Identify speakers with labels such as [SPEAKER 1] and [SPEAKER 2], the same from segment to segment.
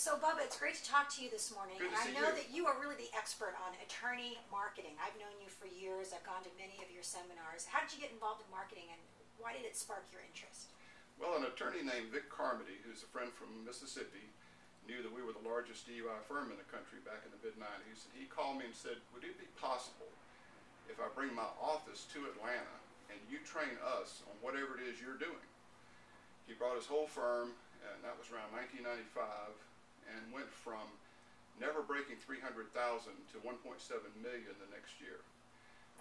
[SPEAKER 1] So, Bubba, it's great to talk to you this morning.
[SPEAKER 2] Good
[SPEAKER 1] And
[SPEAKER 2] to
[SPEAKER 1] I
[SPEAKER 2] see
[SPEAKER 1] know
[SPEAKER 2] you.
[SPEAKER 1] that you are really the expert on attorney marketing. I've known you for years. I've gone to many of your seminars. How did you get involved in marketing, and why did it spark your interest?
[SPEAKER 2] Well, an attorney named Vic Carmody, who's a friend from Mississippi, knew that we were the largest DUI firm in the country back in the mid-90s. And he called me and said, would it be possible if I bring my office to Atlanta and you train us on whatever it is you're doing? He brought his whole firm, and that was around 1995, and went from never breaking 300,000 to 1.7 million the next year.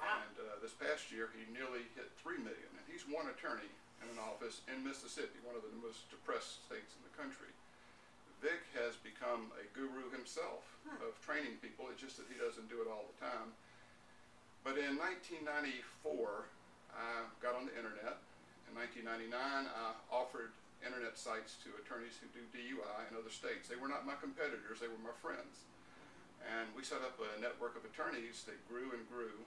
[SPEAKER 1] Wow.
[SPEAKER 2] And this past year, he nearly hit 3 million. And he's one attorney in an office in Mississippi, one of the most depressed states in the country. Vic has become a guru himself of training people. It's just that he doesn't do it all the time. But in 1994, I got on the internet. In 1999, I offered internet sites to attorneys who do DUI in other states. They were not my competitors, they were my friends. And we set up a network of attorneys that grew and grew.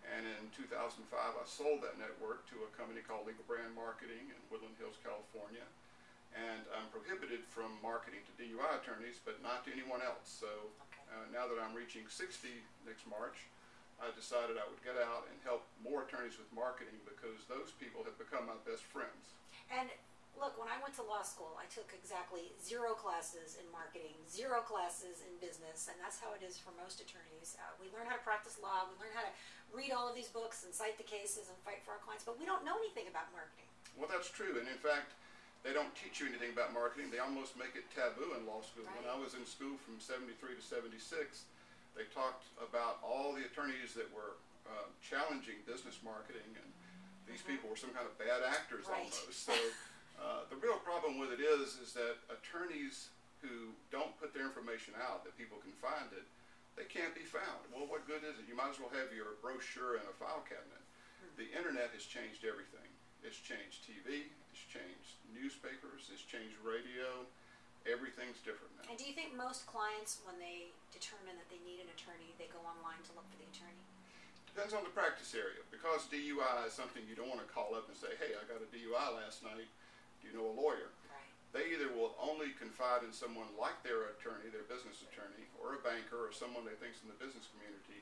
[SPEAKER 2] And in 2005, I sold that network to a company called Legal Brand Marketing in Woodland Hills, California. And I'm prohibited from marketing to DUI attorneys, but not to anyone else. So now that I'm reaching 60 next March, I decided I would get out and help more attorneys with marketing, because those people have become my best friends.
[SPEAKER 1] And look, when I went to law school, I took exactly 0 classes in marketing, 0 classes in business, and that's how it is for most attorneys. We learn how to practice law, we learn how to read all of these books and cite the cases and fight for our clients, but we don't know anything about marketing.
[SPEAKER 2] Well, that's true, and in fact, they don't teach you anything about marketing. They almost make it taboo in law school.
[SPEAKER 1] Right.
[SPEAKER 2] When I was in school from 73 to 76, they talked about all the attorneys that were challenging business marketing, and these people were some kind of bad actors
[SPEAKER 1] Right.
[SPEAKER 2] almost. So the real problem with it is that attorneys who don't put their information out that people can find it, they can't be found. Well, what good is it? You might as well have your brochure in a file cabinet. The internet has changed everything. It's changed TV, it's changed newspapers, it's changed radio. Everything's different now.
[SPEAKER 1] And do you think most clients, when they determine that they need an attorney, they go online to look for the attorney?
[SPEAKER 2] Depends on the practice area. Because DUI is something you don't want to call up and say, hey, I got a DUI last night, do you know a lawyer?
[SPEAKER 1] Right.
[SPEAKER 2] They either will only confide in someone like their attorney, their business attorney, or a banker, or someone they think's in the business community.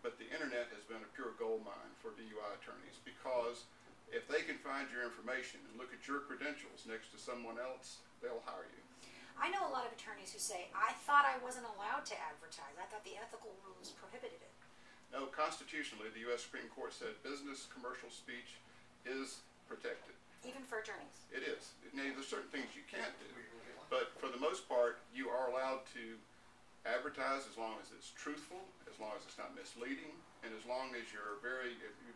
[SPEAKER 2] But the internet has been a pure gold mine for DUI attorneys, because if they can find your information and look at your credentials next to someone else, they'll hire you.
[SPEAKER 1] I know a lot of attorneys who say, I thought I wasn't allowed to advertise. I thought the ethical rules prohibited it.
[SPEAKER 2] No, constitutionally, the U.S. Supreme Court said business commercial speech is protected.
[SPEAKER 1] Even for attorneys?
[SPEAKER 2] It is. Now, there's certain things you can't do, but for the most part, you are allowed to advertise as long as it's truthful, as long as it's not misleading, and as long as you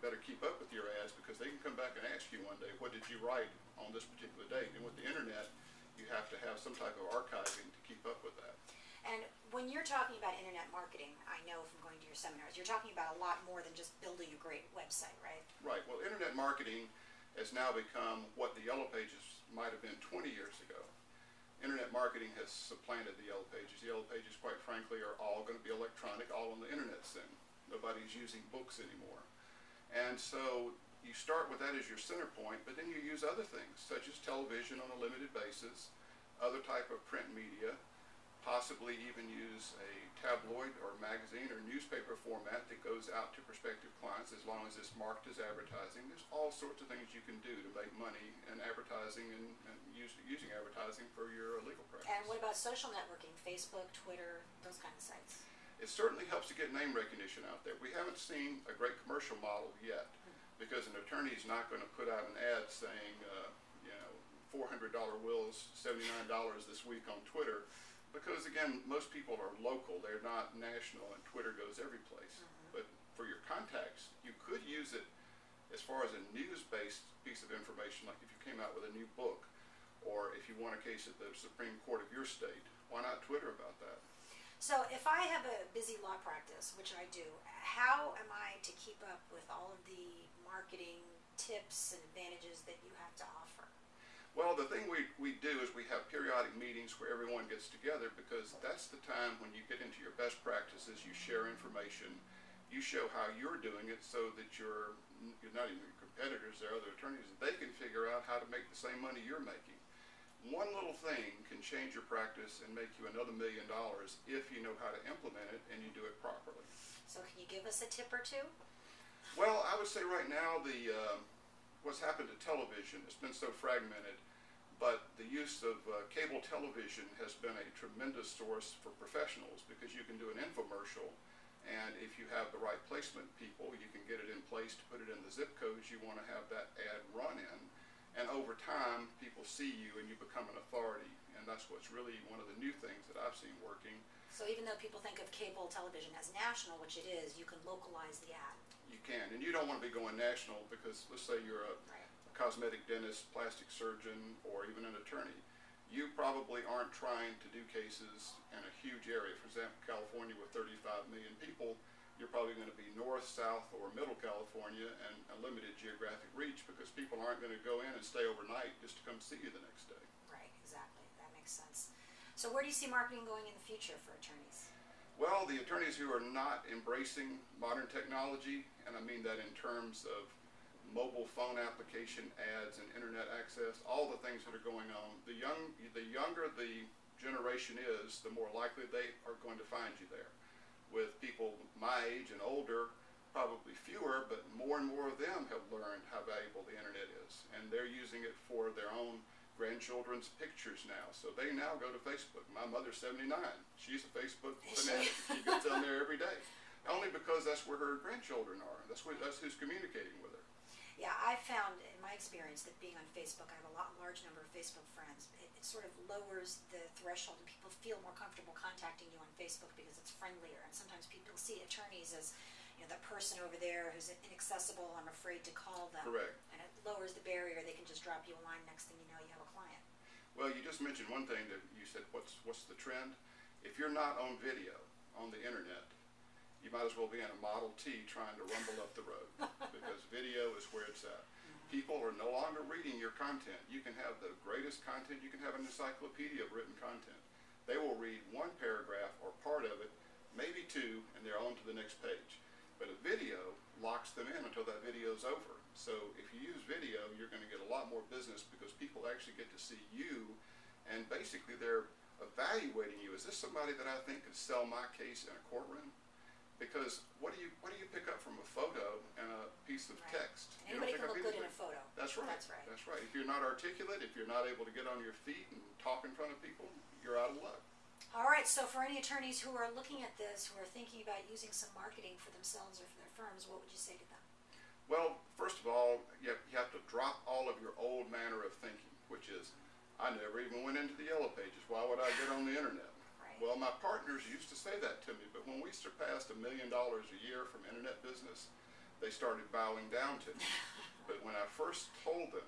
[SPEAKER 2] better keep up with your ads, because they can come back and ask you one day, what did you write on this particular date? And with the internet, you have to have some type of archiving to keep up with that.
[SPEAKER 1] And when you're talking about internet marketing, I know from going to your seminars, you're talking about a lot more than just building a great website, right?
[SPEAKER 2] Right. Well, internet marketing has now become what the Yellow Pages might have been 20 years ago. Internet marketing has supplanted the Yellow Pages. The Yellow Pages, quite frankly, are all going to be electronic, all on the internet soon. Nobody's using books anymore. And so you start with that as your center point, but then you use other things, such as television on a limited basis, other type of print media, possibly even use a tabloid or magazine or newspaper format that goes out to prospective clients, as long as it's marked as advertising. There's all sorts of things you can do to make money in advertising and using advertising for your legal practice.
[SPEAKER 1] And what about social networking, Facebook, Twitter, those kind of sites?
[SPEAKER 2] It certainly helps to get name recognition out there. We haven't seen a great commercial model yet, because an attorney's not going to put out an ad saying, $400 wills, $79 this week on Twitter, because again, most people are local, they're not national, and Twitter goes every place. But for your contacts, you could use it as far as a news-based piece of information, like if you came out with a new book, or if you won a case at the Supreme Court of your state. Why not Twitter about that?
[SPEAKER 1] So if I have a busy law practice, which I do, how am I to keep up with all of the marketing tips and advantages that you have to offer?
[SPEAKER 2] Well, the thing we do is we have periodic meetings where everyone gets together, because that's the time when you get into your best practices, you share information, you show how you're doing it, so that you're not even your competitors, there are other attorneys, they can figure out how to make the same money you're making. one little thing can change your practice and make you another $1 million if you know how to implement it and you do it properly.
[SPEAKER 1] So can you give us a tip or two?
[SPEAKER 2] Well, I would say right now what's happened to television, it's been so fragmented, but the use of cable television has been a tremendous source for professionals because you can do an infomercial, and if you have the right placement people, you can get it in place to put it in the zip codes you want to have that ad run in, and over time people see you and you become an authority, and that's what's really one of the new things that I've seen working.
[SPEAKER 1] So even though people think of cable television as national, which it is, you can localize the ad.
[SPEAKER 2] You can, and you don't want to be going national because let's say you're a
[SPEAKER 1] Right.
[SPEAKER 2] cosmetic dentist, plastic surgeon, or even an attorney. You probably aren't trying to do cases in a huge area. For example, California with 35 million people, you're probably going to be north, south, or middle California and a limited geographic reach because people aren't going to go in and stay overnight just to come see you the next day.
[SPEAKER 1] Right, exactly. That makes sense. So where do you see marketing going in the future for attorneys?
[SPEAKER 2] Well, the attorneys who are not embracing modern technology, and I mean that in terms of mobile phone application ads and internet access, all the things that are going on, the younger the generation is, the more likely they are going to find you there. With people my age and older, probably fewer, but more and more of them have learned how valuable the internet is, and they're using it for their own grandchildren's pictures now. So they now go to Facebook. My mother's 79. She's a Facebook fanatic. She gets on there every day, only because that's where her grandchildren are. That's who's communicating with her.
[SPEAKER 1] Yeah, I found in my experience that being on Facebook, I have a large number of Facebook friends. It sort of lowers the threshold, and people feel more comfortable contacting you on Facebook because it's friendlier. And sometimes people see attorneys as, that person over there who's inaccessible. I'm afraid to call them.
[SPEAKER 2] Correct.
[SPEAKER 1] And it lowers the barrier. They can just drop you a line. Next thing you know, you have a client.
[SPEAKER 2] Well, you just mentioned one thing that you said. What's the trend? If you're not on video on the internet, you might as well be in a Model T trying to rumble up the road because video is where it's at. People are no longer reading your content. You can have the greatest content. You can have an encyclopedia of written content. They will read one paragraph or part of it, maybe two, and they're on to the next page. But a video locks them in until that video's over. So if you use video, you're going to get a lot more business because people actually get to see you, and basically they're evaluating you. Is this somebody that I think could sell my case in a courtroom? Because what do you pick up from a photo and a piece of
[SPEAKER 1] Right.
[SPEAKER 2] text?
[SPEAKER 1] Anybody can look good in a photo.
[SPEAKER 2] That's right.
[SPEAKER 1] That's right.
[SPEAKER 2] That's right. If you're not articulate, if you're not able to get on your feet and talk in front of people, you're out of luck.
[SPEAKER 1] All right, so for any attorneys who are looking at this, who are thinking about using some marketing for themselves or for their firms, what would you say to them?
[SPEAKER 2] Well, first of all, you have to drop all of your old manner of thinking, which is, I never even went into the yellow pages. Why would I get on the internet?
[SPEAKER 1] Right.
[SPEAKER 2] Well, my partners used to say that to me, but when we surpassed $1 million a year from internet business, they started bowing down to me. But when I first told them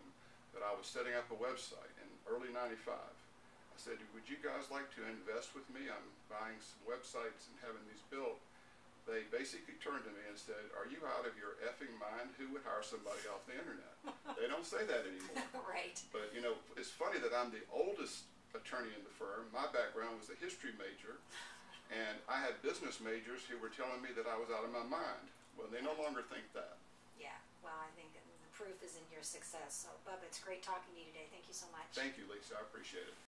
[SPEAKER 2] that I was setting up a website in early '95, I said, would you guys like to invest with me? I'm buying some websites and having these built. They basically turned to me and said, are you out of your effing mind? Who would hire somebody off the internet? They don't say that anymore.
[SPEAKER 1] Right.
[SPEAKER 2] But, it's funny that I'm the oldest attorney in the firm. My background was a history major, and I had business majors who were telling me that I was out of my mind. Well, they no longer think that.
[SPEAKER 1] Yeah, well, I think the proof is in your success. So, Bubba, it's great talking to you today. Thank you so much.
[SPEAKER 2] Thank you, Lisa. I appreciate it.